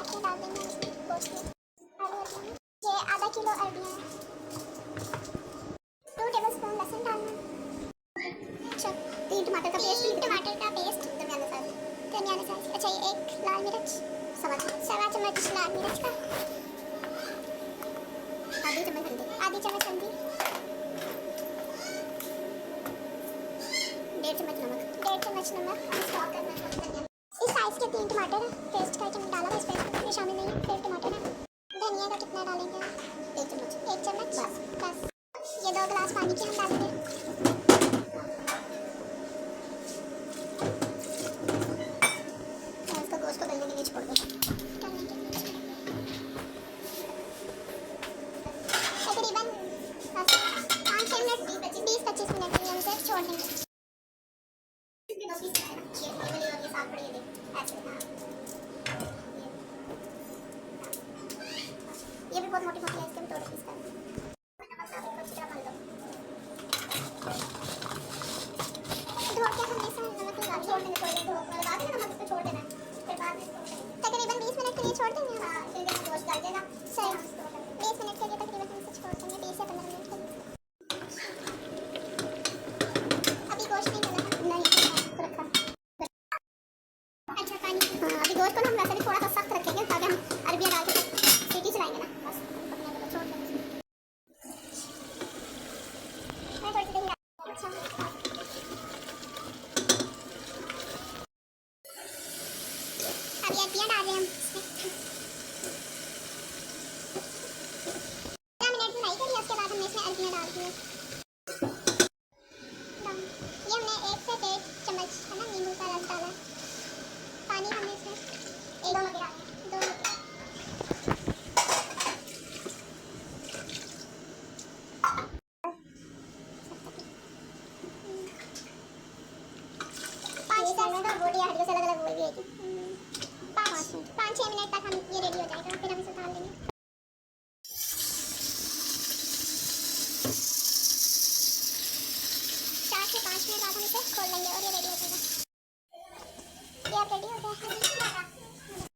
ये डाल देंगे इसमें गोश्त में। ये आधा किलो अरबियाँ, 2 टेबलस्पून लहसुन डालना। अच्छा 3 टमाटर का पेस्ट, दरमियाना साइज। अच्छा ये 1 लाल मिर्च, सवा चम्मच लाल मिर्च का, आधी चम्मच हल्दी, 1.5 चम्मच नमक। स्टॉक करना है। इस साइज के 3 टमाटर पेस्ट करके डाला है, इस पेस्ट में शामिल नहीं है। 1.5 टमाटर है। धनिया का कितना डालेंगे? 1 चम्मच बस। ये 2 गिलास पानी के हम डालेंगे। और इसको गोश्त को गलने के लिए छोड़ दो। तकरीबन 5-6 मिनट, 20-25 मिनट के लिए हम इसे छोड़ देंगे। ये भी बहुत मोटी मोटी है, इसके भी 2 पीस करना। तकरीबन 20 मिनट के लिए छोड़ देंगे। फिर गोश्त डाल देना। सही 20 मिनट के लिए तकरीबन हम इसे छोड़ देंगे, 20 या 15 मिनट के लिए। अभी गोश्त नहीं डाला नहीं रखा। अच्छा पानी अभी गोश्त को हम वैसे भी थोड़ा सा सख्त रखेंगे ताकि हम अरबियाँ डाल के सीटी चलाएंगे ना, बस पकने वाला छोड़ देंगे। मैं थोड़ी सी देर अच्छा अभी अरबियाँ डाल रहे हैं हम इसमें।